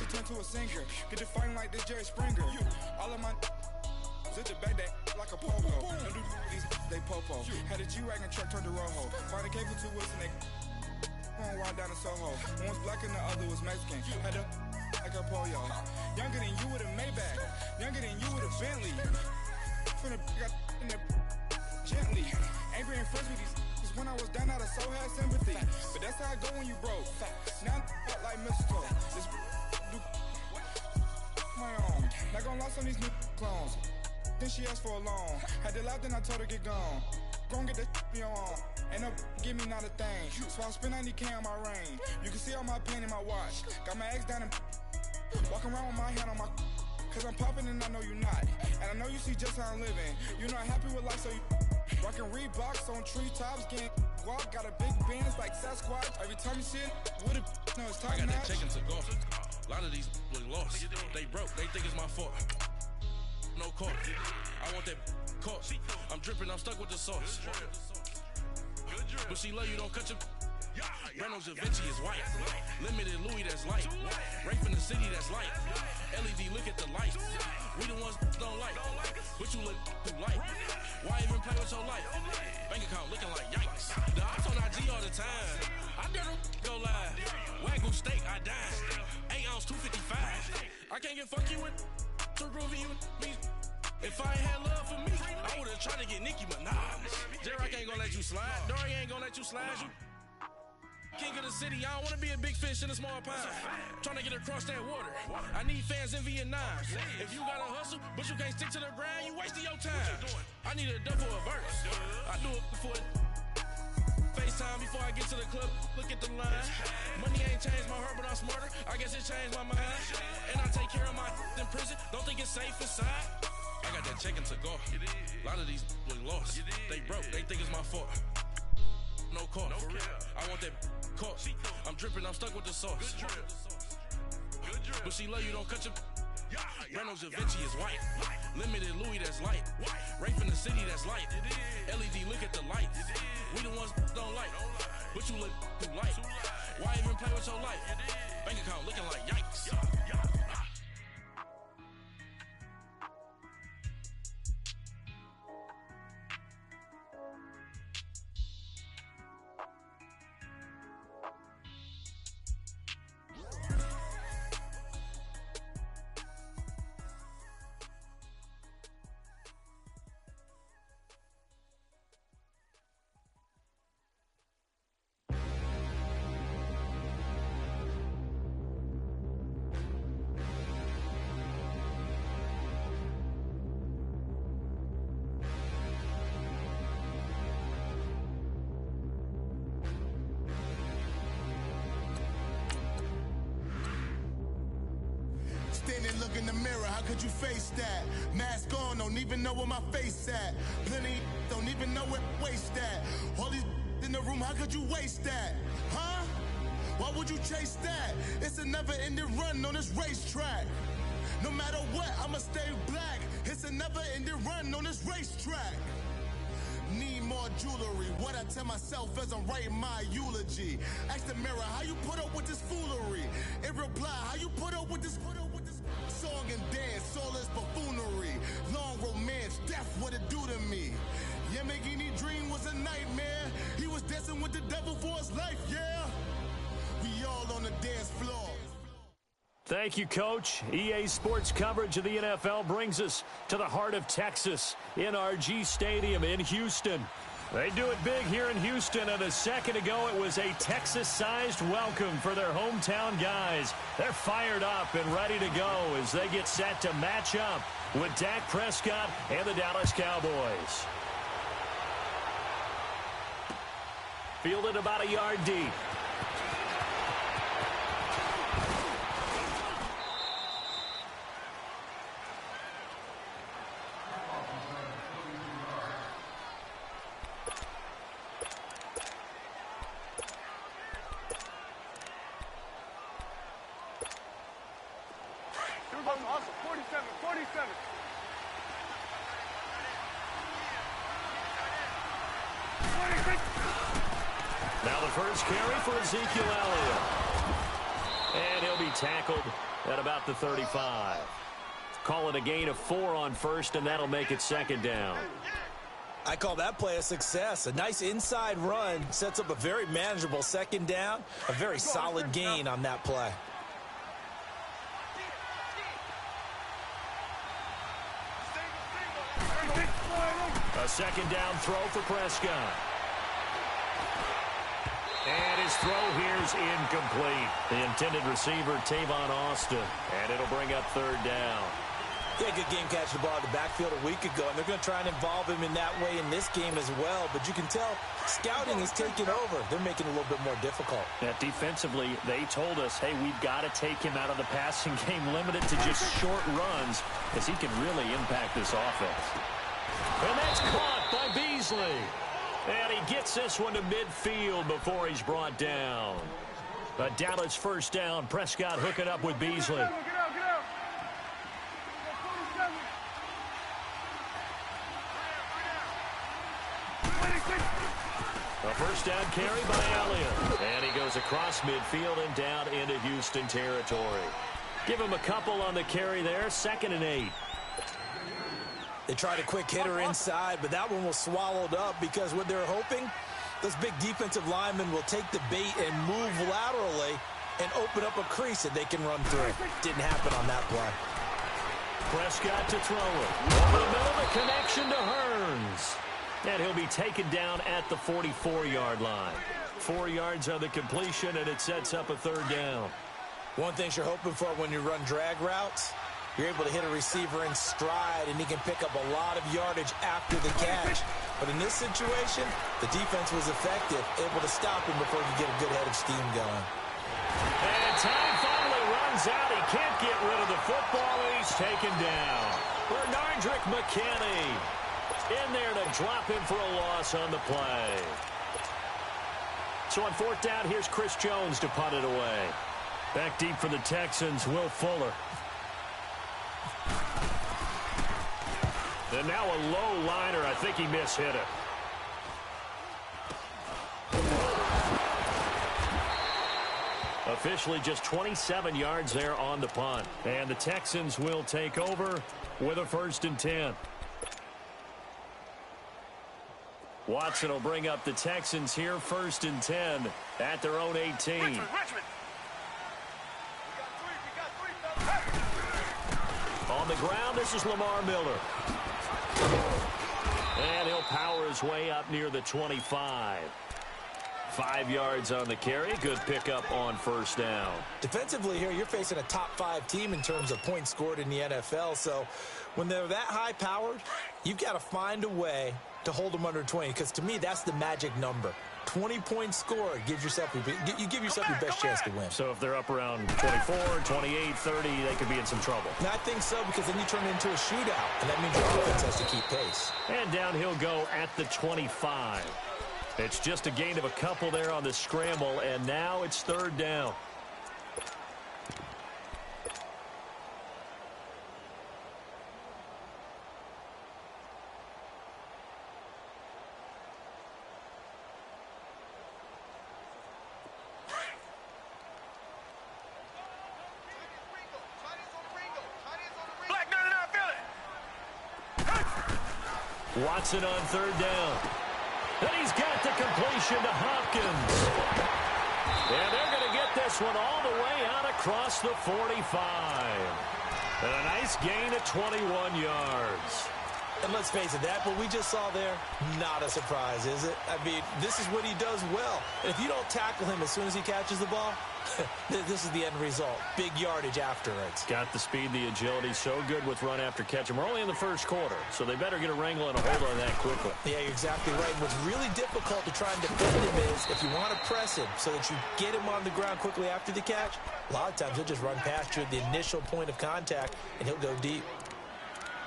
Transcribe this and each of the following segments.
she turned to a singer. Get to fighting like this Jerry Springer. All of my zip the back that like a popo. Don't do these, they popo. Had a G-Wagon truck turned to Rojo. Find a cable 2 wheels and they on ride down to Soho. One was black and the other was Mexican. Had a like a pollo. Younger than you with a Maybach. Younger than you with a Bentley. From the got in the gently. Angry and friends with these when I was down out of so had sympathy. But that's how I go when you broke. Now I'm like mistletoe. This do my own. Not gonna lost on these new clones. Then she asked for a loan. Had to laugh, then I told her get gone. Gon' get that me on. Ain't no give me not a thing. So I spend 90K on my ring. You can see all my pain in my watch. Got my ex down and walking around with my hand on my. Cause I'm popping and I know you not. And I know you see just how I'm living. You're not happy with life, so you rockin' Reeboks on treetops, getting guap. Got a big band, it's like Sasquatch. Every time you see it, with it, no, it's time. I got that chicken to go. A lot of these look lost. They broke, they think it's my fault. No caught. I want that caught. I'm dripping, I'm stuck with the sauce. But she love you, don't cut your. Reynolds Da Vinci is white. Limited Louis, that's light. Rape in the city, that's light. LED, look at the lights. We the ones don't like. But you look too light. Why even play with your life? Bank account looking like yikes. The ops on IG all the time. I dare them go live. Wagyu steak, I dine. 8 ounce, 255. I can't get funky with too groovy you me. If I ain't had love for me, I would've tried to get Nicki Minaj. Derek ain't gonna let you slide. Dory ain't gonna let you slide. You king of the city, I don't wanna be a big fish in a small pond. Trying to get across that water. I need fans in Vietnam. If you gotta hustle, but you can't stick to the grind, you wasting your time. I need a double a verse. I do it before FaceTime before I get to the club. Look at the line. Money ain't changed my heart, but I'm smarter. I guess it changed my mind. And I take care of my in prison. Don't think it's safe inside. I got that chicken to go. A lot of these look lost. They broke, they think it's my fault. No caught. I want that caught. I'm dripping, I'm stuck with the sauce. But she love you, don't cut your. Reynolds Da Vinci is white. Limited Louis, that's light. Rape in the city, that's light. LED, look at the lights. We the ones don't like. But you look too light. Why even play with your life? Bank account looking like yikes. Standing, look in the mirror, how could you face that? Mask on, don't even know where my face at. Plenty, don't even know where waste at. All these in the room, how could you waste that? Huh? Why would you chase that? It's a never-ending run on this racetrack. No matter what, I'ma stay black. It's a never-ending run on this racetrack. Need more jewelry. What I tell myself as I'm writing my eulogy. Ask the mirror, how you put up with this foolery? It reply, how you put up with this song and dance, soulless buffoonery. Long romance, death, what it do to me? Yamagini dream was a nightmare. He was dancing with the devil for his life, yeah. We all on the dance floor. Thank you, Coach. EA Sports coverage of the NFL brings us to the heart of Texas, NRG Stadium in Houston. They do it big here in Houston, and a second ago it was a Texas-sized welcome for their hometown guys. They're fired up and ready to go as they get set to match up with Dak Prescott and the Dallas Cowboys. Fielded about a yard deep. Awesome. 47. Now the first carry for Ezekiel Elliott. And he'll be tackled at about the 35. Call it a gain of 4 on first, and that'll make it second down. I call that play a success. A nice inside run sets up a very manageable second down. A very solid gain on that play. A second down throw for Prescott. And his throw here's incomplete. The intended receiver, Tavon Austin. And it'll bring up third down. Yeah, good game catching the ball in the backfield a week ago, and they're going to try and involve him in that way in this game as well. But you can tell scouting is taking over. They're making it a little bit more difficult. Yeah, defensively, they told us, hey, we've got to take him out of the passing game, limited to just short runs, as he can really impact this offense. And that's caught by Beasley. And he gets this one to midfield before he's brought down. A Dallas first down. Prescott hooking up with Beasley. Get out. A first down carry by Elliott. And he goes across midfield and down into Houston territory. Give him a couple on the carry there. 2nd and 8. They tried a quick hitter inside, but that one was swallowed up because what they're hoping, those big defensive linemen will take the bait and move laterally and open up a crease that they can run through. Didn't happen on that play. Prescott to throw it. Over the middle, the connection to Hearns. And he'll be taken down at the 44-yard line. 4 yards on the completion, and it sets up a third down. One thing you're hoping for when you run drag routes, you're able to hit a receiver in stride, and he can pick up a lot of yardage after the catch. But in this situation, the defense was effective, able to stop him before he could get a good head of steam going. And time finally runs out. He can't get rid of the football, and he's taken down. Bernardrick McKinney in there to drop him for a loss on the play. So on 4th down, here's Chris Jones to punt it away. Back deep for the Texans, Will Fuller. And now a low liner. I think he mishit it. Officially just 27 yards there on the punt. And the Texans will take over with a 1st and 10. Watson will bring up the Texans here, 1st and 10 at their own 18. Richmond. On the ground, this is Lamar Miller. And he'll power his way up near the 25. 5 yards on the carry. Good pickup on first down. Defensively here, you're facing a top 5 team in terms of points scored in the NFL. So when they're that high-powered, you've got to find a way to hold them under 20, because to me, that's the magic number. 20 points scored gives yourself you give yourself your best chance to win. So if they're up around 24, 28, 30, they could be in some trouble. And I think so, because then you turn it into a shootout, and that means your offense has to keep pace. And down he'll go at the 25. It's just a gain of a couple there on the scramble, and now it's 3rd down. Watson on 3rd down. And he's got the completion to Hopkins. And they're going to get this one all the way out across the 45. And a nice gain of 21 yards. And let's face it, that what we just saw there, not a surprise, is it? I mean, this is what he does well. And if you don't tackle him as soon as he catches the ball, this is the end result. Big yardage afterwards. Got the speed, the agility, so good with run after catch. And we're only in the 1st quarter, so they better get a wrangle and a hold on that quickly. Yeah, you're exactly right. What's really difficult to try and defend him is if you want to press him so that you get him on the ground quickly after the catch, a lot of times he'll just run past you at the initial point of contact, and he'll go deep.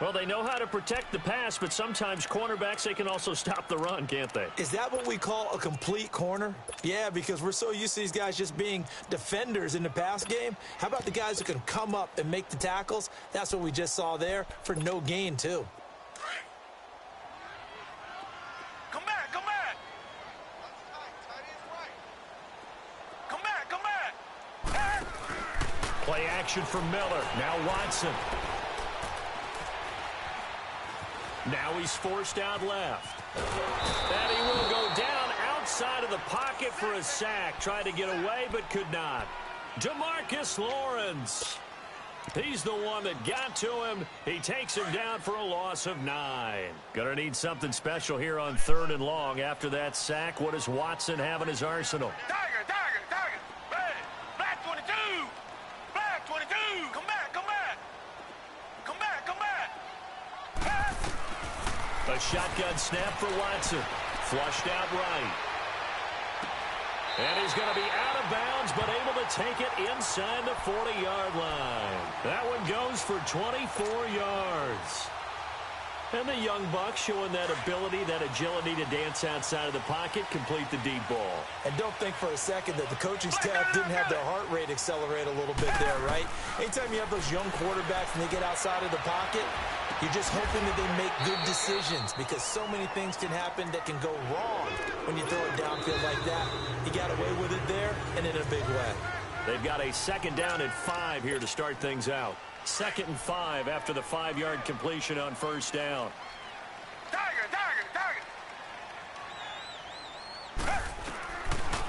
Well, they know how to protect the pass, but sometimes cornerbacks, they can also stop the run, can't they? Is that what we call a complete corner? Yeah, because we're so used to these guys just being defenders in the pass game. How about the guys who can come up and make the tackles? That's what we just saw there for no gain, too. Come back. Come back. Play action for Miller. Now Watson. Now he's forced out left. And he will go down outside of the pocket for a sack. Tried to get away but could not. DeMarcus Lawrence. He's the one that got to him. He takes him down for a loss of 9. Gonna need something special here on 3rd and long. After that sack, what does Watson have in his arsenal? Tiger! Red! Black 22! Black 22! Come back! A shotgun snap for Watson. Flushed out right. And he's going to be out of bounds, but able to take it inside the 40-yard line. That one goes for 24 yards. And the young buck showing that ability, that agility to dance outside of the pocket, complete the deep ball. And don't think for a second that the coaching staff didn't have their heart rate accelerate a little bit there, right? Anytime you have those young quarterbacks and they get outside of the pocket, you're just hoping that they make good decisions because so many things can happen that can go wrong when you throw it downfield like that. He got away with it there and in a big way. They've got a 2nd down and 5 here to start things out. 2nd and 5 after the 5-yard completion on 1st down. Tiger!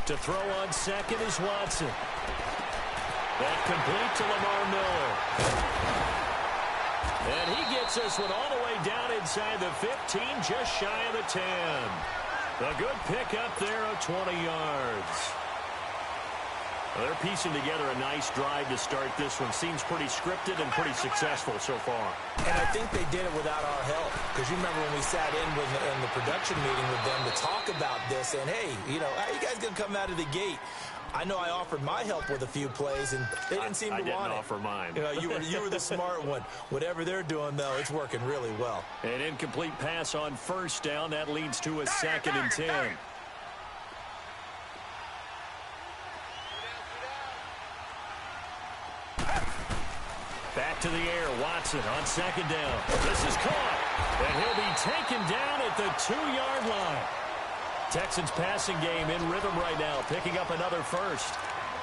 To throw on 2nd is Watson. That complete to Lamar Miller. And he gets this one all the way down inside the 15, just shy of the 10. A good pickup there of 20 yards. Well, they're piecing together a nice drive to start this one. Seems pretty scripted and pretty successful so far. And I think they did it without our help. Because you remember when we sat in the production meeting with them to talk about this. And, hey, how you guys going to come out of the gate? I know I offered my help with a few plays, and they didn't seem to want it. I didn't offer mine. You were the smart one. Whatever they're doing, though, it's working really well. An incomplete pass on 1st down. That leads to a 2nd and 10. Back to the air. Watson on 2nd down. This is caught. And he'll be taken down at the 2-yard line. Texans passing game in rhythm right now, picking up another 1st.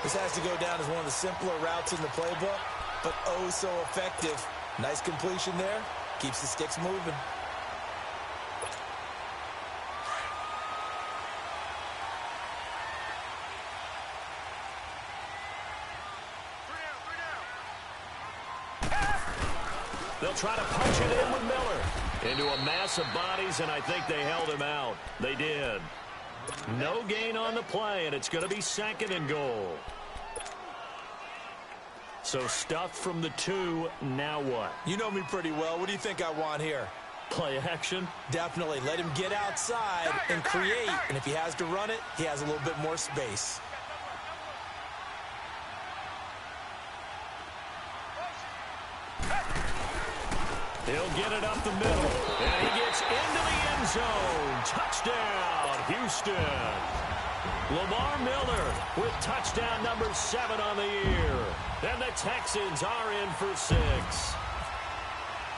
This has to go down as one of the simpler routes in the playbook, but oh so effective. Nice completion there. Keeps the sticks moving. They'll try to punch it in with Miller. Into a mass of bodies, and I think they held him out. They did. No gain on the play, and it's going to be 2nd and goal. So stuffed from the 2, now what? You know me pretty well. What do you think I want here? Play action? Definitely. Let him get outside and create. And if he has to run it, he has a little bit more space. He'll get it up the middle. And he gets into the end zone. Touchdown, Houston. Lamar Miller with touchdown number 7 on the year. And the Texans are in for 6.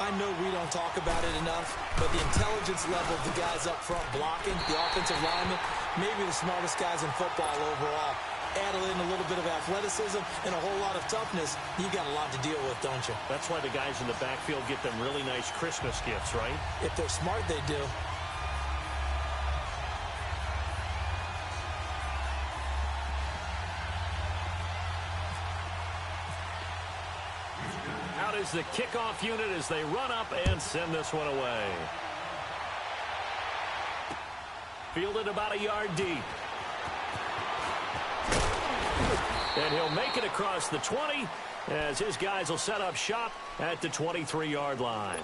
I know we don't talk about it enough, but the intelligence level of the guys up front blocking, the offensive linemen, maybe the smartest guys in football overall. Add in a little bit of athleticism and a whole lot of toughness, you got a lot to deal with, don't you? That's why the guys in the backfield get them really nice Christmas gifts, right? If they're smart, they do. Out is the kickoff unit as they run up and send this one away. Fielded about a yard deep. And he'll make it across the 20 as his guys will set up shop at the 23-yard line.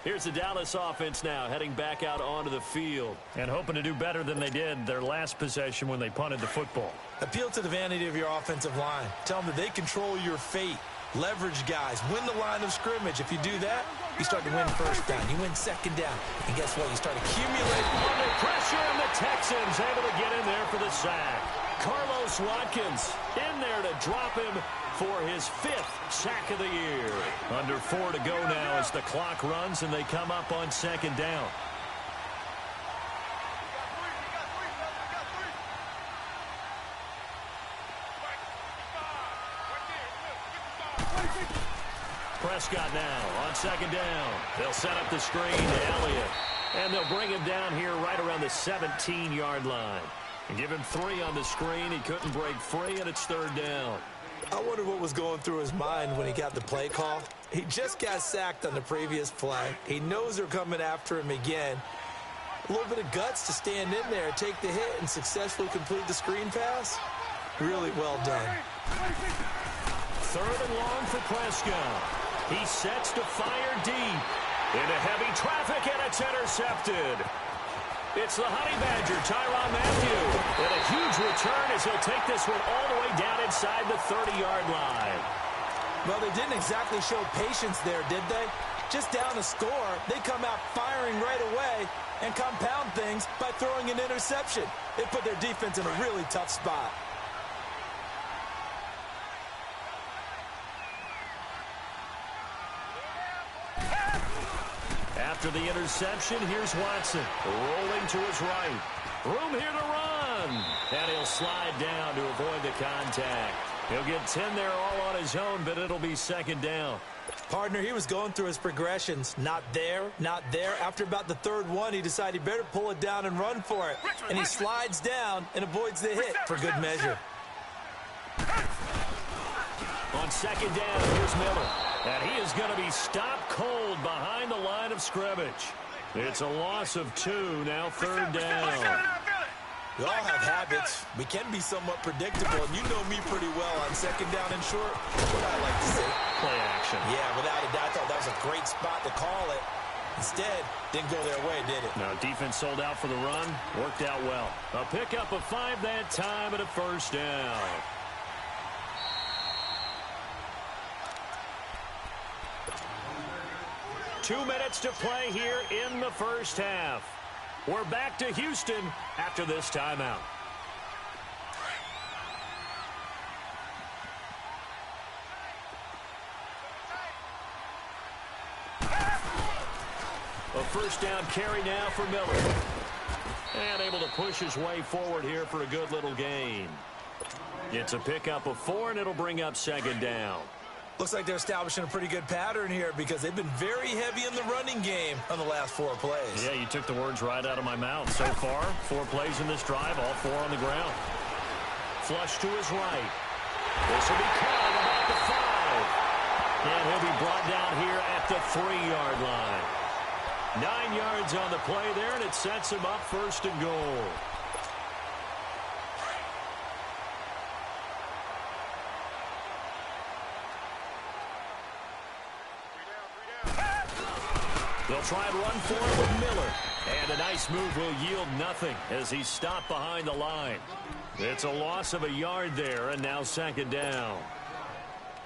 Here's the Dallas offense now heading back out onto the field and hoping to do better than they did their last possession when they punted the football. Appeal to the vanity of your offensive line. Tell them that they control your fate. Leverage guys. Win the line of scrimmage. If you do that, you start to win 1st down. You win 2nd down. And guess what? You start accumulating. Under pressure, and the Texans able to get in there for the sack. Carlos Watkins in there to drop him for his 5th sack of the year. Under 4 to go now as the clock runs and they come up on 2nd down. Prescott now on second down. They'll set up the screen to Elliott. And they'll bring him down here right around the 17-yard line. And give him 3 on the screen. He couldn't break free, and it's third down. I wonder what was going through his mind when he got the play call. He just got sacked on the previous play. He knows they're coming after him again. A little bit of guts to stand in there, take the hit, and successfully complete the screen pass. Really well done. Third and long for Prescott. He sets to fire deep. Into heavy traffic, and it's intercepted. It's the Honey Badger, Tyrann Mathieu. And a huge return as he'll take this one all the way down inside the 30-yard line. Well, they didn't exactly show patience there, did they? Just down a score, they come out firing right away and compound things by throwing an interception. It put their defense in a really tough spot. After the interception, here's Watson. Rolling to his right. Room here to run. And he'll slide down to avoid the contact. He'll get 10 there all on his own, but it'll be second down. Partner, he was going through his progressions. Not there, not there. After about the third one, he decided he better pull it down and run for it. And he slides down and avoids the hit for good measure. On second down, here's Miller. And he is going to be stopped cold behind the line of scrimmage. It's a loss of 2, now third down. We all have habits. We can be somewhat predictable, and you know me pretty well on second down and short. What I like to see. Play action. Yeah, without a doubt, I thought that was a great spot to call it. Instead, didn't go their way, did it? No, defense sold out for the run. Worked out well. A pickup of 5 that time and a first down. Two minutes to play here in the first half. We're back to Houston after this timeout. A first down carry now for Miller. And able to push his way forward here for a good little gain. It's a pickup of 4, and it'll bring up second down. Looks like they're establishing a pretty good pattern here because they've been very heavy in the running game on the last 4 plays. Yeah, you took the words right out of my mouth. So far, 4 plays in this drive, all 4 on the ground. Flush to his right. This will be caught about the 5. And he'll be brought down here at the 3-yard line. 9 yards on the play there, and it sets him up first and goal. They'll try and run for it with Miller. And a nice move will yield nothing as he's stopped behind the line. It's a loss of a yard there, and now second down.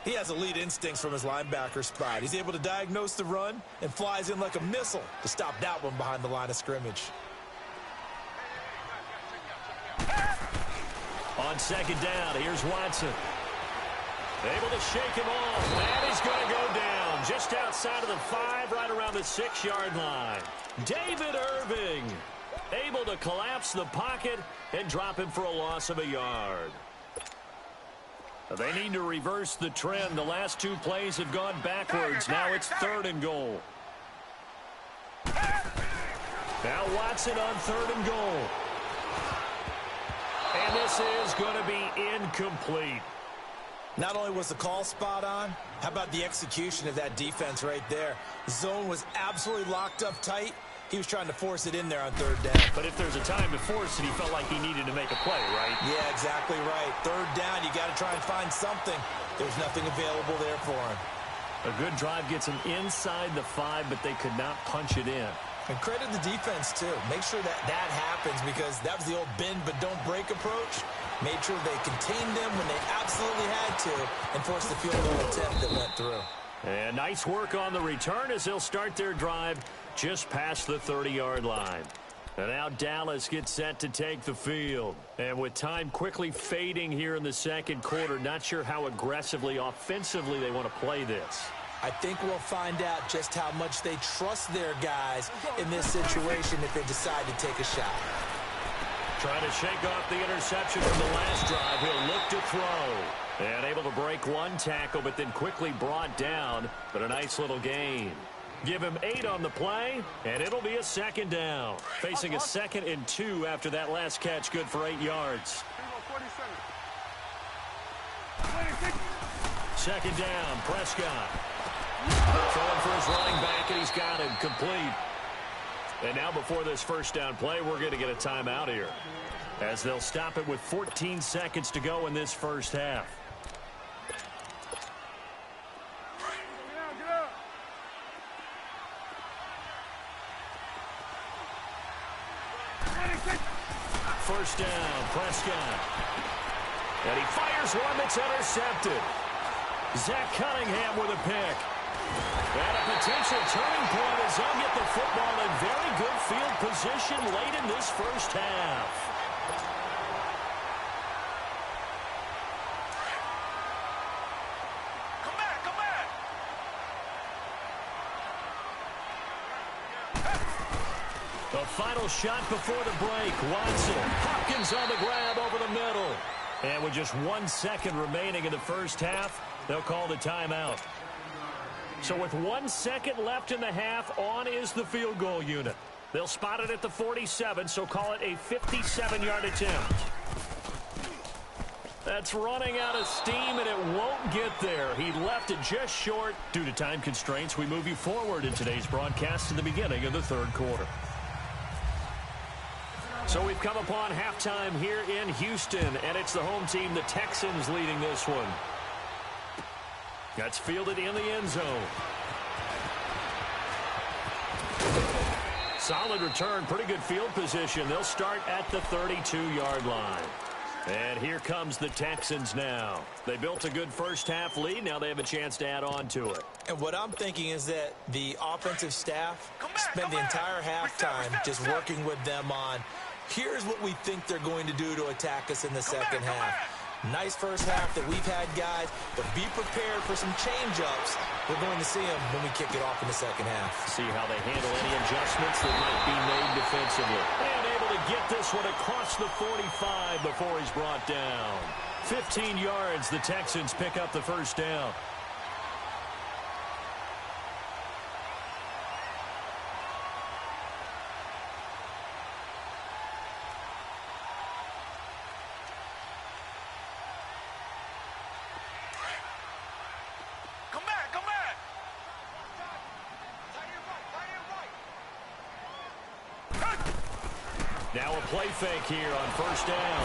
He has elite instincts from his linebacker spot. He's able to diagnose the run and flies in like a missile to stop that one behind the line of scrimmage. On second down, here's Watson. Able to shake him off, and he's going to go down just outside of the 5, right around the 6-yard line. David Irving able to collapse the pocket and drop him for a loss of a yard. They need to reverse the trend. The last 2 plays have gone backwards. Now it's third and goal. Now Watson on third and goal. And this is going to be incomplete. Not only was the call spot on, how about the execution of that defense right there? The zone was absolutely locked up tight. He was trying to force it in there on third down. But if there's a time to force it, he felt like he needed to make a play, right? Yeah, exactly right. Third down, you got to try and find something. There's nothing available there for him. A good drive gets him inside the 5, but they could not punch it in. And credit the defense, too. Make sure that that happens because that was the old bend but don't break approach. Made sure they contained them when they absolutely had to and forced the field goal attempt that went through. And nice work on the return as they'll start their drive just past the 30-yard line. And now Dallas gets set to take the field. And with time quickly fading here in the second quarter, not sure how aggressively, offensively they want to play this. I think we'll find out just how much they trust their guys in this situation if they decide to take a shot. Trying to shake off the interception from the last drive. He'll look to throw. And able to break one tackle, but then quickly brought down. But a nice little gain. Give him 8 on the play, and it'll be a second down. Facing a 2nd and 2 after that last catch, good for 8 yards. Second down, Prescott. Throwing for his running back, and he's got him complete. And now before this first down play, we're going to get a timeout here, as they'll stop it with 14 seconds to go in this first half. First down, Prescott. And he fires one that's intercepted. Zach Cunningham with a pick. And a potential turning point as they'll get the football in very good field position late in this first half. Come back, come back. The final shot before the break. Watson. Hopkins on the grab over the middle. And with just 1 second remaining in the first half, they'll call the timeout. So with 1 second left in the half, on is the field goal unit. They'll spot it at the 47, so call it a 57-yard attempt. That's running out of steam, and it won't get there. He left it just short. Due to time constraints, we move you forward in today's broadcast to the beginning of the third quarter. So we've come upon halftime here in Houston, and it's the home team, the Texans, leading this one. That's fielded in the end zone. Solid return, pretty good field position. They'll start at the 32-yard line. And here comes the Texans now. They built a good first-half lead. Now they have a chance to add on to it. And what I'm thinking is that the offensive staff spend the entire halftime just working with them on, here's what we think they're going to do to attack us in the second half. Nice first half that we've had, guys, but be prepared for some change-ups. We're going to see them when we kick it off in the second half. See how they handle any adjustments that might be made defensively. And able to get this one across the 45 before he's brought down. 15 yards, the Texans pick up the first down. Now a play fake here on first down.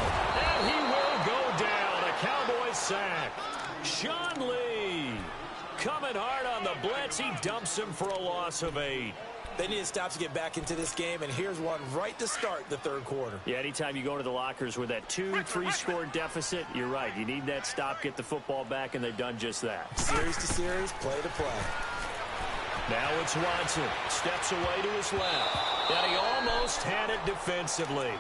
And he will go down. A Cowboys sack. Sean Lee coming hard on the blitz. He dumps him for a loss of 8. They need to stop to get back into this game, and here's one right to start the third quarter. Yeah, anytime you go to the lockers with that 2-3 deficit, you're right. You need that stop, get the football back, and they've done just that. Series to series, play to play. Now it's Watson. Steps away to his left. And he almost had it defensively.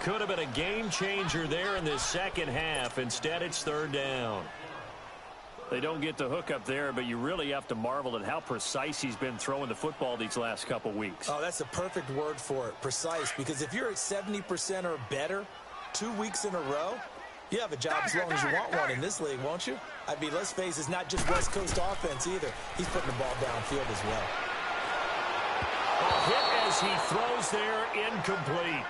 Could have been a game changer there in this second half. Instead, it's third down. They don't get the hook up there, but you really have to marvel at how precise he's been throwing the football these last couple weeks. Oh, that's the perfect word for it, precise, because if you're at 70% or better 2 weeks in a row, you have a job as long as you want one in this league, won't you? I mean, let's face it, it's not just West Coast offense either. He's putting the ball downfield as well. A hit as he throws there, incomplete.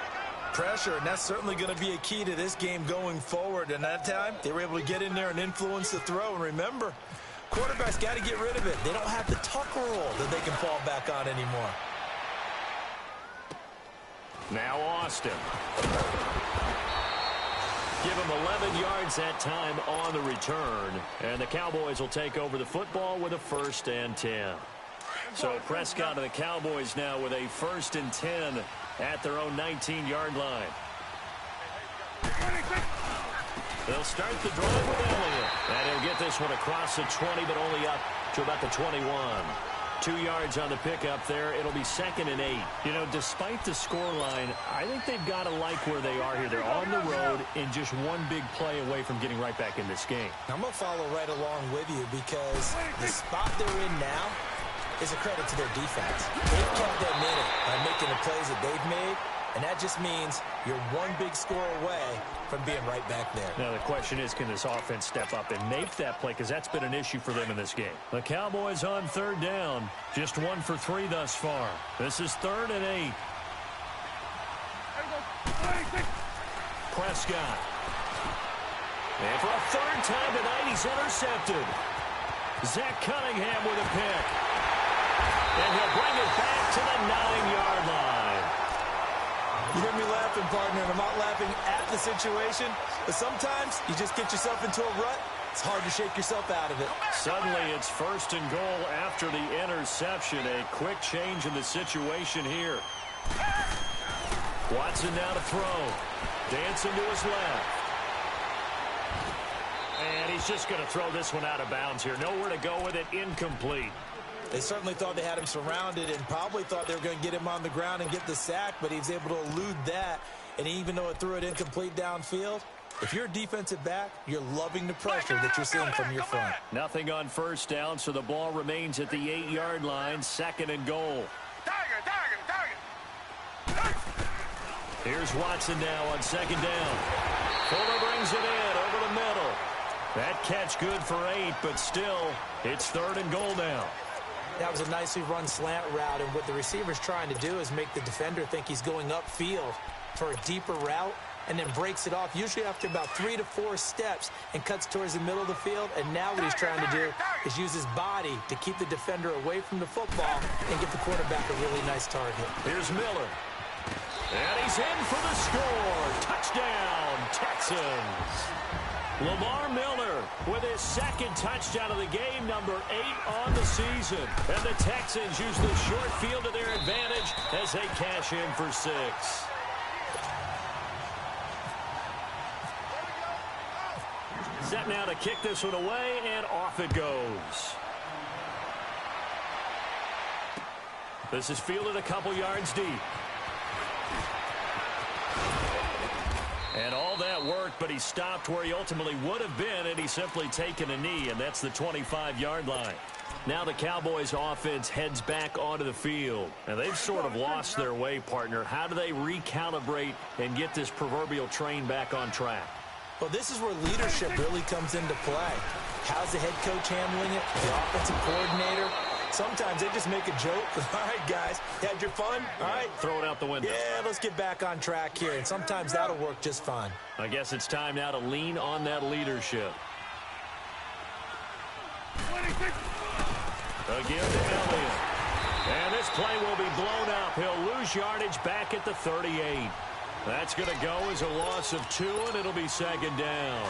Pressure, and that's certainly going to be a key to this game going forward. And that time, they were able to get in there and influence the throw. And remember, quarterbacks got to get rid of it. They don't have the tuck rule that they can fall back on anymore. Now Austin. Give him 11 yards that time on the return. And the Cowboys will take over the football with a 1st and 10. So Prescott and the Cowboys now with a 1st and 10 at their own 19-yard line. They'll start the drive with Elliott. And he'll get this one across the 20, but only up to about the 21. 2 yards on the pickup there. It'll be 2nd and 8. You know, despite the scoreline, I think they've got to like where they are here. They're on the road and just one big play away from getting right back in this game. I'm going to follow right along with you because the spot they're in now is a credit to their defense. They've kept them in it by making the plays that they've made, And that just means you're one big score away from being right back there. Now the question is, can this offense step up and make that play? Because that's been an issue for them in this game. The Cowboys on third down. Just 1 for 3 thus far. This is 3rd and 8. Prescott. And for a 3rd time tonight, he's intercepted. Zach Cunningham with a pick. And he'll bring it back to the 9-yard line. You hear me laughing, partner, and I'm not laughing at the situation, but sometimes you just get yourself into a rut. It's hard to shake yourself out of it. Suddenly it's 1st and goal after the interception. A quick change in the situation here. Watson now to throw. Dancing to his left. And he's just going to throw this one out of bounds here. Nowhere to go with it. Incomplete. They certainly thought they had him surrounded and probably thought they were going to get him on the ground and get the sack, but he was able to elude that. And even though it threw it incomplete downfield, if you're a defensive back, you're loving the pressure that you're seeing from your front. Nothing on 1st down, so the ball remains at the 8-yard line. 2nd and goal. Here's Watson now on 2nd down. Fuller brings it in over the middle. That catch good for 8, but still, it's 3rd and goal now. That was a nicely run slant route, and what the receiver's trying to do is make the defender think he's going upfield for a deeper route, and then breaks it off, usually after about 3 to 4 steps, and cuts towards the middle of the field. And now what he's trying to do is use his body to keep the defender away from the football and get the quarterback a really nice target. Here's Miller. And he's in for the score. Touchdown, Texans. Lamar Miller with his 2nd touchdown of the game, number 8 on the season. And the Texans use the short field to their advantage as they cash in for 6. Set now to kick this one away, and off it goes. This is fielded a couple yards deep. And all that worked, but he stopped where he ultimately would have been, and he's simply taken a knee, and that's the 25-yard line. Now the Cowboys offense heads back onto the field. And they've sort of lost their way, partner. How do they recalibrate and get this proverbial train back on track? Well, this is where leadership really comes into play. How's the head coach handling it? The offensive coordinator? Sometimes they just make a joke. All right, guys, had your fun? All right. Throw it out the window. Yeah, let's get back on track here. And sometimes that'll work just fine. I guess it's time now to lean on that leadership. Again to Elliott. And this play will be blown up. He'll lose yardage back at the 38. That's going to go as a loss of 2, and it'll be 2nd down.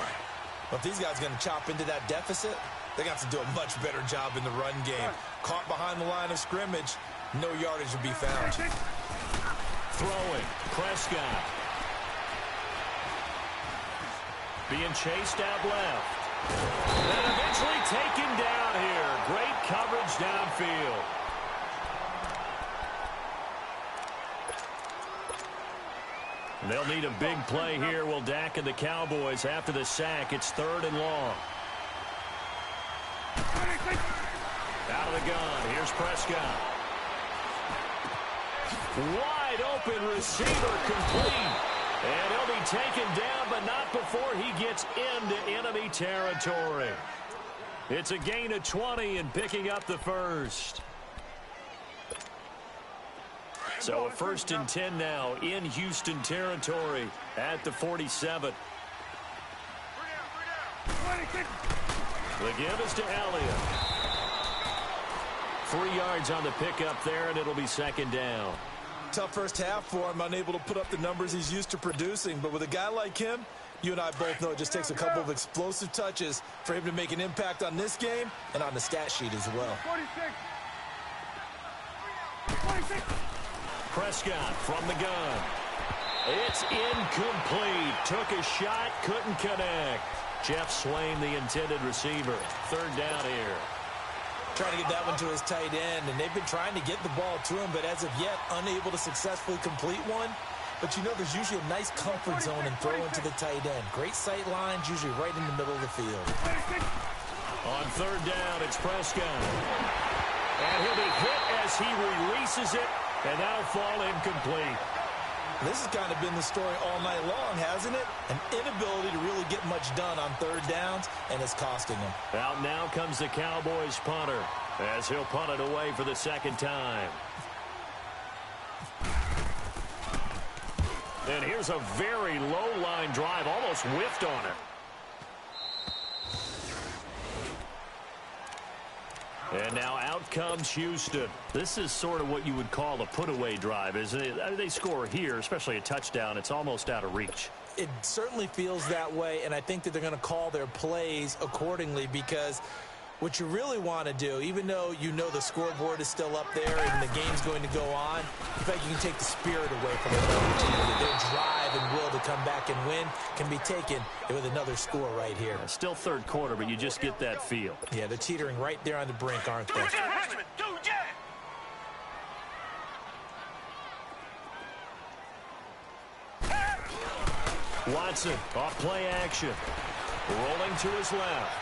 Well, if these guys are going to chop into that deficit, they got to do a much better job in the run game. Caught behind the line of scrimmage, no yardage will be found. Throwing, Prescott. Being chased out left. And eventually taken down here. Great coverage downfield. They'll need a big play here. Will Dak and the Cowboys after the sack. It's 3rd and long. Out of the gun. Here's Prescott. Wide open receiver complete. And he'll be taken down, but not before he gets into enemy territory. It's a gain of 20 and picking up the 1st. So a 1st and 10 now in Houston territory at the 47. The give is to Elliott. 3 yards on the pickup there, and it'll be 2nd down. Tough first half for him, unable to put up the numbers he's used to producing. But with a guy like him, you and I both know it just takes a couple of explosive touches for him to make an impact on this game and on the stat sheet as well. 46. Prescott from the gun. It's incomplete. Took a shot, couldn't connect. Jeff Swain, the intended receiver. 3rd down here. Trying to get that one to his tight end, and they've been trying to get the ball to him, but as of yet, unable to successfully complete one. But you know there's usually a nice comfort zone in throwing to the tight end. Great sight lines, usually right in the middle of the field. On 3rd down, it's Prescott. And he'll be hit as he releases it, and that'll fall incomplete. This has kind of been the story all night long, hasn't it? An inability to really get much done on third downs, and it's costing them. Out now comes the Cowboys punter, as he'll punt it away for the second time. And here's a very low-line drive, almost whiffed on it. And now out comes Houston. This is sort of what you would call a put-away drive, isn't it? They score here, especially a touchdown. It's almost out of reach. It certainly feels that way, and I think that they're going to call their plays accordingly, because what you really want to do, even though you know the scoreboard is still up there and the game's going to go on, in fact, you can take the spirit away from the other team. Their drive and will to come back and win can be taken with another score right here. Still third quarter, but you just get that feel. Yeah, they're teetering right there on the brink, aren't they? Watson, off play action. Rolling to his left.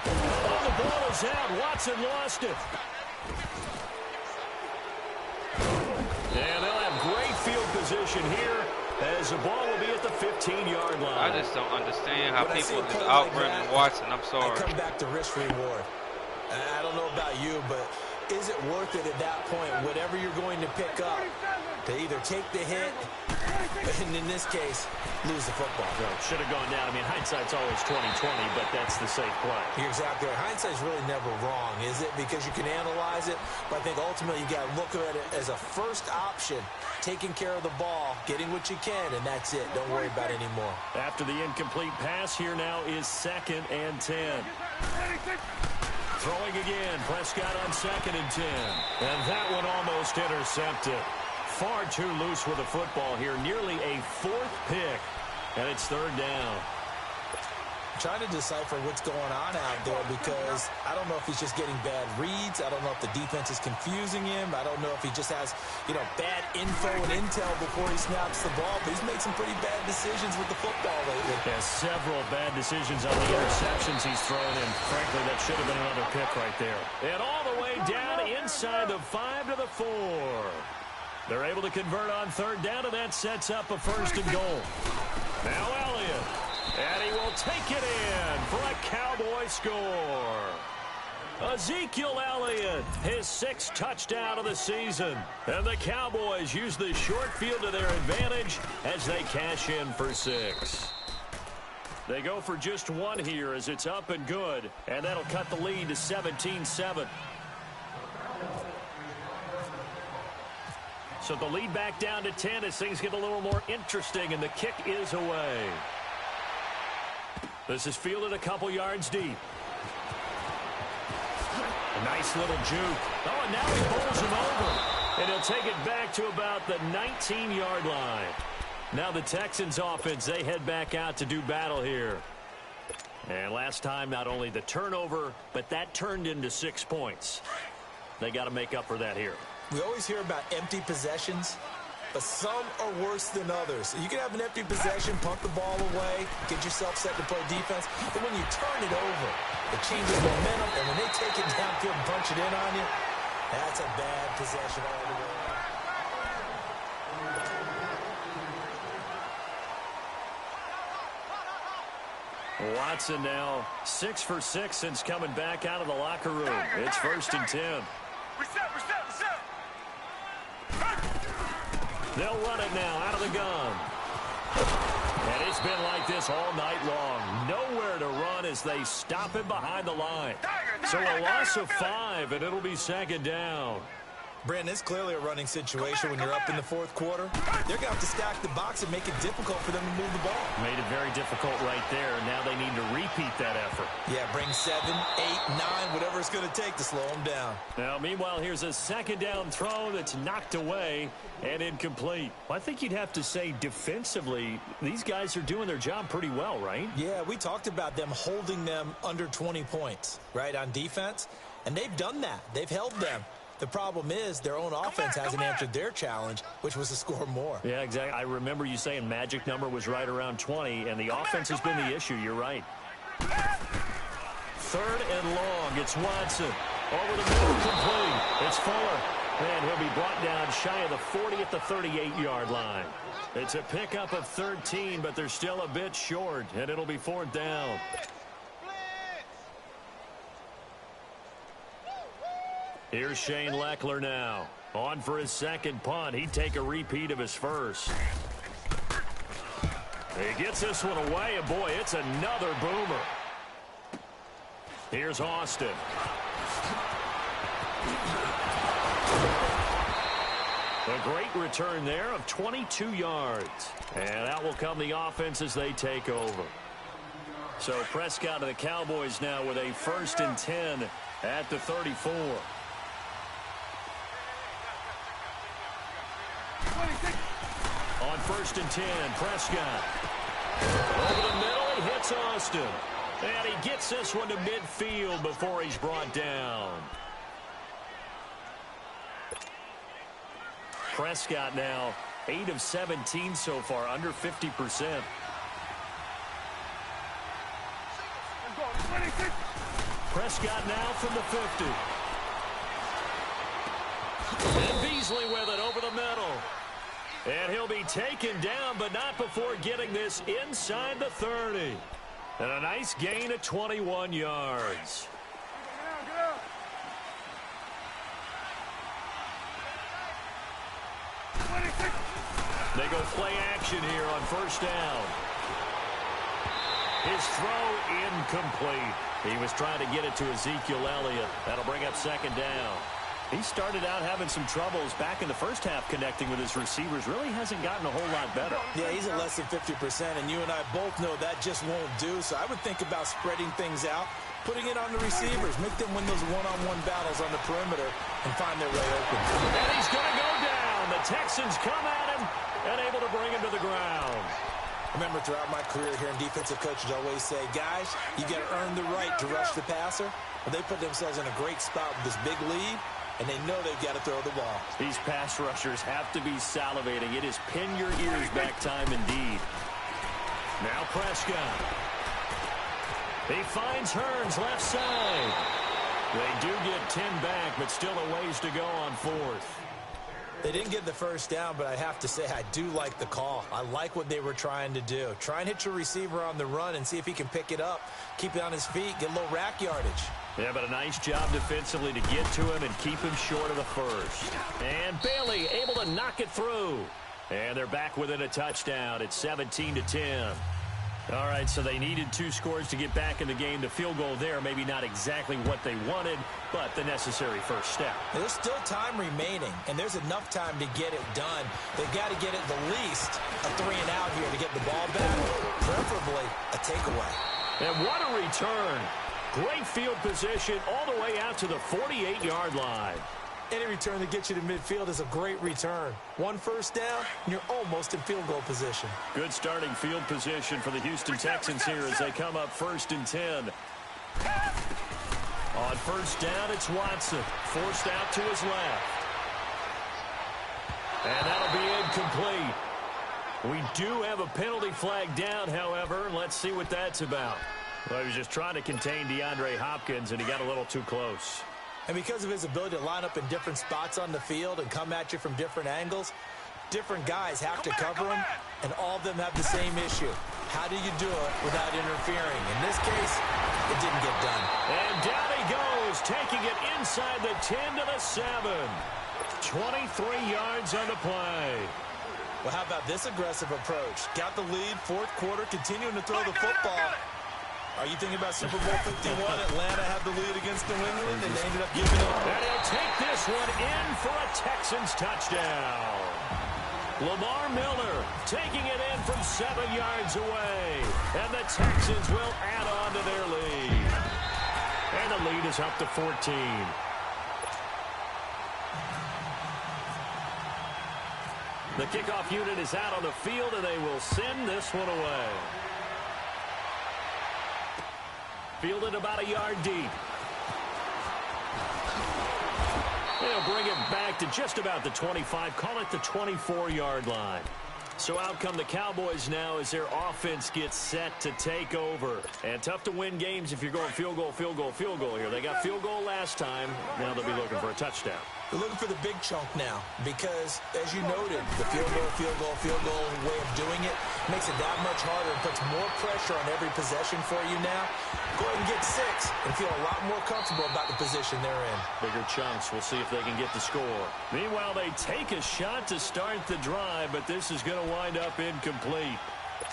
Oh, the ball is out. Watson lost it. And they'll have great field position here, as the ball will be at the 15-yard line. I just don't understand how people just outrunning Watson. I'm sorry. I come back to risk reward. I don't know about you, but is it worth it at that point, whatever you're going to pick up, to either take the hit, and in this case, lose the football? No, should have gone down. I mean, hindsight's always 20/20, but that's the safe play. You're exactly right. Hindsight's really never wrong, is it? Because you can analyze it, but I think ultimately you got to look at it as a first option, taking care of the ball, getting what you can, and that's it. Don't worry about it anymore. After the incomplete pass, here now is 2nd and 10. Throwing again, Prescott on 2nd and 10. And that one almost intercepted. Far too loose with the football here. Nearly a 4th pick. And it's 3rd down. I'm trying to decipher what's going on out there, because I don't know if he's just getting bad reads. I don't know if the defense is confusing him. I don't know if he just has, bad info and intel before he snaps the ball. But he's made some pretty bad decisions with the football lately. Yeah, several bad decisions on the interceptions he's thrown in. Frankly, that should have been another pick right there. And all the way down inside the 5 to the 4. They're able to convert on 3rd down, and that sets up a 1st and goal. Now Elliott. And he will take it in for a Cowboy score. Ezekiel Elliott, his 6th touchdown of the season. And the Cowboys use the short field to their advantage as they cash in for 6. They go for just 1 here as it's up and good. And that'll cut the lead to 17-7. So the lead back down to 10 as things get a little more interesting, and the kick is away. This is fielded a couple yards deep. A nice little juke. Oh, and now he bowls him over. And he'll take it back to about the 19-yard line. Now the Texans offense, they head back out to do battle here. And last time, not only the turnover, but that turned into 6 points. They got to make up for that here. We always hear about empty possessions, but some are worse than others. You can have an empty possession, punt the ball away, get yourself set to play defense, but when you turn it over, it changes momentum, and when they take it downfield and punch it in on you, that's a bad possession all the way. Watson now 6 for 6 since coming back out of the locker room. It's 1st and 10. Reset. They'll run it now out of the gun. And it's been like this all night long. Nowhere to run as they stop him behind the line. So a loss of 5, and it'll be 2nd down. Brandon, it's clearly a running situation when you're up in the 4th quarter. They're going to have to stack the box and make it difficult for them to move the ball. Made it very difficult right there. Now they need to repeat that effort. Yeah, bring 7, 8, 9, whatever it's going to take to slow them down. Now, meanwhile, here's a 2nd down throw that's knocked away and incomplete. Well, I think you'd have to say defensively, these guys are doing their job pretty well, right? Yeah, we talked about them holding them under 20 points, right, on defense. And they've done that. They've held them. The problem is their own offense hasn't answered their challenge, which was to score more. Yeah, exactly. I remember you saying magic number was right around 20, and the offense has been the issue. You're right. 3rd and long. It's Watson. Over the middle, complete. It's Fuller. And he'll be brought down shy of the 40 at the 38-yard line. It's a pickup of 13, but they're still a bit short, and it'll be 4th down. Here's Shane Leckler now. On for his second punt. He'd take a repeat of his first. He gets this one away, and boy, it's another boomer. Here's Austin. A great return there of 22 yards. And out will come the offense as they take over. So Prescott and the Cowboys now with a 1st and 10 at the 34. On 1st and 10, Prescott. Over the middle, he hits Austin. And he gets this one to midfield before he's brought down. Prescott now 8 of 17 so far, under 50%. Prescott now from the 50. And Beasley with it over the middle. And he'll be taken down, but not before getting this inside the 30. And a nice gain of 21 yards. They go play action here on 1st down. His throw incomplete. He was trying to get it to Ezekiel Elliott. That'll bring up 2nd down. He started out having some troubles back in the first half connecting with his receivers. Really hasn't gotten a whole lot better. Yeah, he's at less than 50%, and you and I both know that just won't do. So I would think about spreading things out, putting it on the receivers, make them win those one-on-one battles on the perimeter and find their way open. And he's going to go down. The Texans come at him and able to bring him to the ground. I remember throughout my career here in defensive coaches always say, guys, you got to earn the right to rush the passer. But they put themselves in a great spot with this big lead, and they know they've got to throw the ball. These pass rushers have to be salivating. It is pin your ears back time indeed. Now Prescott. He finds Hearns left side. They do get 10 back, but still a ways to go on 4th. They didn't get the 1st down, but I have to say I do like the call. I like what they were trying to do. Try and hit your receiver on the run and see if he can pick it up, keep it on his feet, get a little rack yardage. Yeah, but a nice job defensively to get to him and keep him short of the 1st. And Bailey able to knock it through. And they're back within a touchdown. It's 17-10. All right, so they needed 2 scores to get back in the game. The field goal there, maybe not exactly what they wanted, but the necessary first step. There's still time remaining, and there's enough time to get it done. They've got to get it the least a 3-and-out here to get the ball back, preferably a takeaway. And what a return. Great field position all the way out to the 48-yard line. Any return that gets you to midfield is a great return. 1 1st down, and you're almost in field goal position. Good starting field position for the Houston Texans here as they come up 1st and 10. On 1st down, it's Watson. Forced out to his left. And that'll be incomplete. We do have a penalty flag down, however. Let's see what that's about. Well, he was just trying to contain DeAndre Hopkins, and he got a little too close. And because of his ability to line up in different spots on the field and come at you from different angles, different guys have to cover him, and all of them have the same issue. How do you do it without interfering? In this case, it didn't get done. And down he goes, taking it inside the 10 to the 7. 23 yards on the play. Well, how about this aggressive approach? Got the lead, 4th quarter, continuing to throw the football. Are you thinking about Super Bowl 51? Atlanta had the lead against New England, and they ended up giving it. And he'll take this one in for a Texans touchdown. Lamar Miller taking it in from 7 yards away. And the Texans will add on to their lead. And the lead is up to 14. The kickoff unit is out on the field, and they will send this one away. Fielded about a yard deep. They'll bring it back to just about the 25. Call it the 24-yard line. So out come the Cowboys now as their offense gets set to take over. And tough to win games if you're going field goal, field goal, field goal here. They got field goal last time. Now they'll be looking for a touchdown. They're looking for the big chunk now because, as you noted, the field goal way of doing it makes it that much harder and puts more pressure on every possession for you now. Go ahead and get 6 and feel a lot more comfortable about the position they're in. Bigger chunks. We'll see if they can get the score. Meanwhile, they take a shot to start the drive, but this is going to wind up incomplete.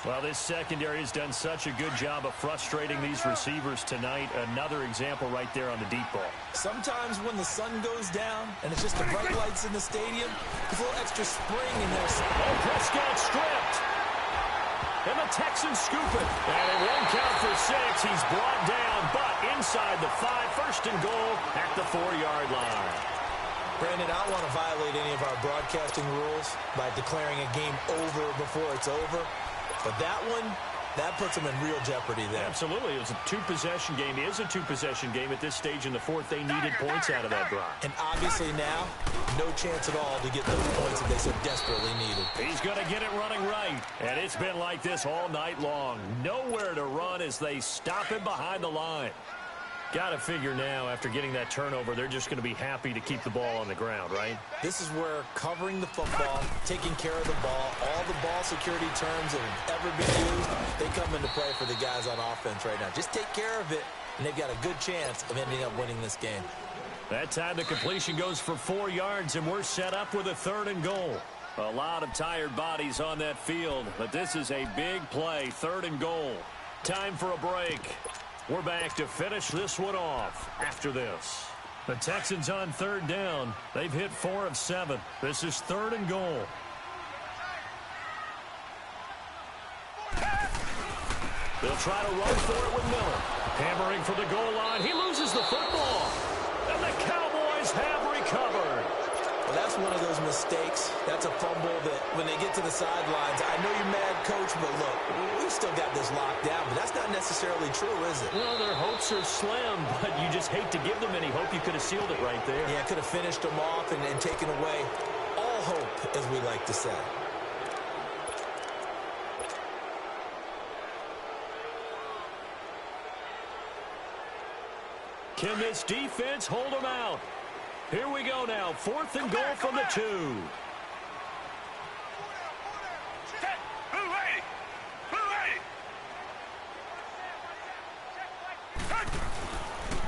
Well, this secondary has done such a good job of frustrating these receivers tonight. Another example right there on the deep ball. Sometimes when the sun goes down and it's just the bright lights in the stadium, there's a little extra spring in there. Oh, Prescott stripped. And the Texans scoop it. And it won't count for 6. He's brought down, but inside the 5. First and goal at the 4-yard line. Brandon, I don't want to violate any of our broadcasting rules by declaring a game over before it's over. But that one, that puts them in real jeopardy there. Absolutely. It was a 2-possession game. It is a 2-possession game at this stage in the 4th. They needed points out of that drive. And obviously now, no chance at all to get those points that they so desperately needed. He's going to get it running right. And it's been like this all night long. Nowhere to run as they stop him behind the line. Got to figure now, after getting that turnover, they're just going to be happy to keep the ball on the ground, right? This is where covering the football, taking care of the ball, all the ball security terms that have ever been used, they come into play for the guys on offense right now. Just take care of it, and they've got a good chance of ending up winning this game. That time the completion goes for 4 yards, and we're set up with a 3rd and goal. A lot of tired bodies on that field, but this is a big play, 3rd and goal. Time for a break. We're back to finish this one off after this. The Texans on 3rd down. They've hit 4 of 7. This is 3rd and goal. They'll try to run for it with Miller. Hammering for the goal line. He loses the football. And the Cowboys have recovered. Well, that's one of those mistakes. That's a fumble that when they get to the sidelines, I know you're mad, Coach, but look, we've still got this locked down, but that's not necessarily true, is it? Well, their hopes are slim, but you just hate to give them any hope. You could have sealed it right there. Yeah, could have finished them off and taken away all hope, as we like to say. Can this defense hold them out? Here we go now. 4th and goal from the 2.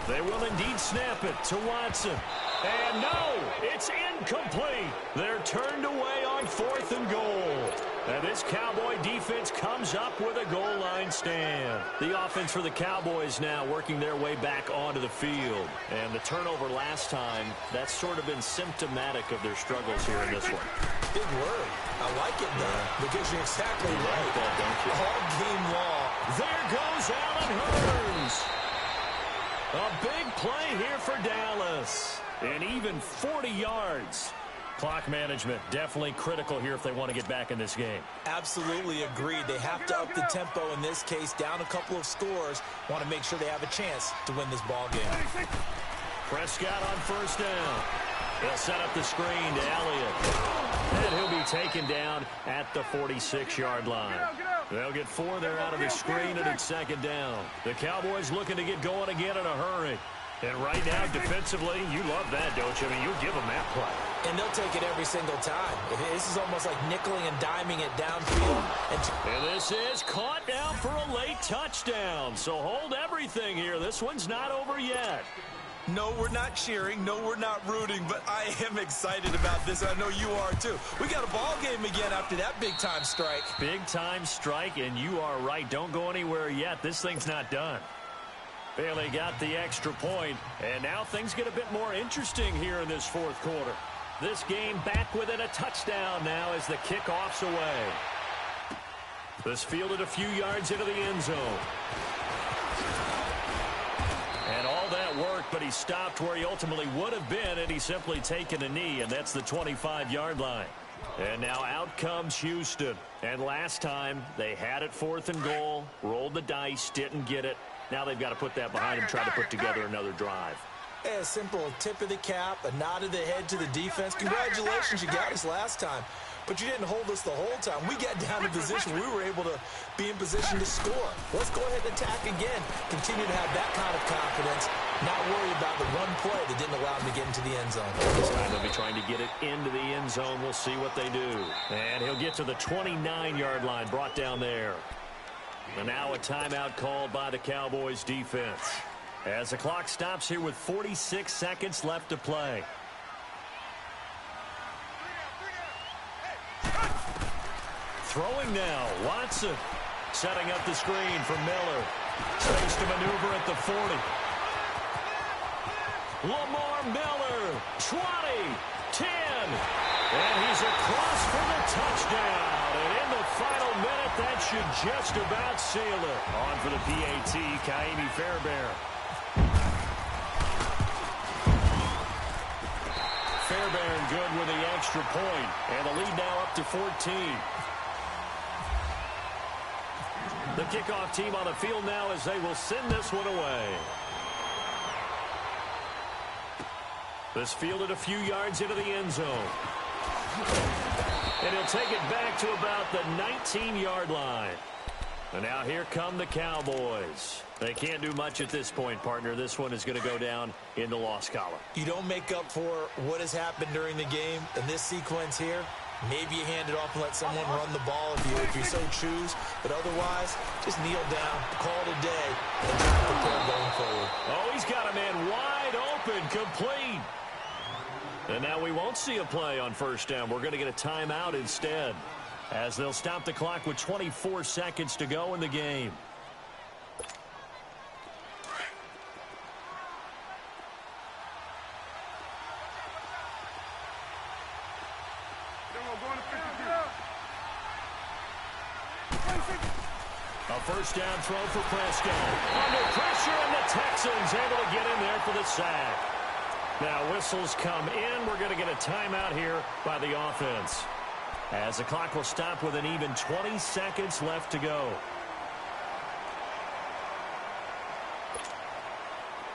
They will indeed snap it to Watson. And no, it's incomplete. They're turned away on 4th and goal. And this Cowboy defense comes up with a goal line stand. The offense for the Cowboys now working their way back onto the field. And the turnover last time, that's sort of been symptomatic of their struggles here in this one. Big word. I like it, though, because you're exactly right. That, don't you? All game long. There goes Allen Hurns. A big play here for Dallas. And even 40 yards. Clock management definitely critical here if they want to get back in this game. Absolutely agreed. They have to up the tempo in this case, down a couple of scores. Want to make sure they have a chance to win this ball game. Prescott on 1st down. They'll set up the screen to Elliott. And he'll be taken down at the 46-yard line. They'll get 4 there out of the screen, and it's 2nd down. The Cowboys looking to get going again in a hurry. And right now, defensively, you love that, don't you? I mean, you'll give them that play. And they'll take it every single time. This is almost like nickeling and diming it downfield. And this is caught down for a late touchdown. So hold everything here. This one's not over yet. No, we're not cheering. No, we're not rooting. But I am excited about this. I know you are, too. We got a ball game again after that big-time strike. Big-time strike, and you are right. Don't go anywhere yet. This thing's not done. Bailey got the extra point, and now things get a bit more interesting here in this 4th quarter. This game back within a touchdown now as the kickoff's away. This fielded a few yards into the end zone. And all that worked, but he stopped where he ultimately would have been had he simply taken a knee, and that's the 25-yard line. And now out comes Houston. And last time, they had it 4th and goal, rolled the dice, didn't get it. Now they've got to put that behind them, try to put together another drive. A simple tip of the cap, a nod of the head to the defense. Congratulations, you got us last time. but you didn't hold us the whole time. We got down in position. We were able to be in position to score. Let's go ahead and attack again. Continue to have that kind of confidence, not worry about the one play that didn't allow them to get into the end zone. This time they'll be trying to get it into the end zone. We'll see what they do. And he'll get to the 29-yard line, brought down there. And now a timeout called by the Cowboys defense. As the clock stops here with 46 seconds left to play. Throwing now, Watson. Setting up the screen for Miller. Space to maneuver at the 40. Lamar Miller, 20, 10. And he's across for the touchdown. And in the final minute, that should just about seal it. On for the PAT, Kaimi Fairbairn. Fairbairn good with the extra point. And the lead now up to 14. The kickoff team on the field now as they will send this one away. This fielded a few yards into the end zone. And he'll take it back to about the 19-yard line. And now here come the Cowboys. They can't do much at this point, partner. This one is going to go down in the loss column. You don't make up for what has happened during the game in this sequence here. Maybe you hand it off and let someone run the ball if you so choose. But otherwise, just kneel down, call it a day, and try to prepare going forward. Oh, he's got a man wide open, complete. And now we won't see a play on first down. We're going to get a timeout instead, as they'll stop the clock with 24 seconds to go in the game. A first down throw for Prescott. Under pressure, and the Texans able to get in there for the sack. Now whistles come in. We're going to get a timeout here by the offense, as the clock will stop with an even 20 seconds left to go.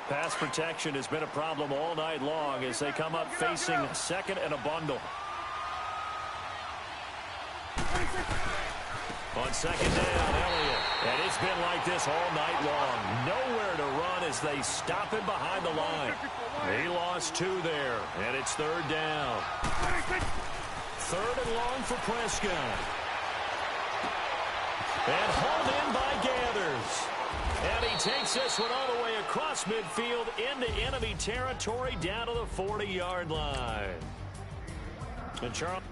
Pass protection has been a problem all night long as they come up facing second and a bundle. On second down, Elliott. And it's been like this all night long. Nowhere to run as they stop him behind the line. He lost 2 there, and it's third down. Third and long for Prescott. And hauled in by Gathers. And he takes this one all the way across midfield into enemy territory down to the 40-yard line. And Charles...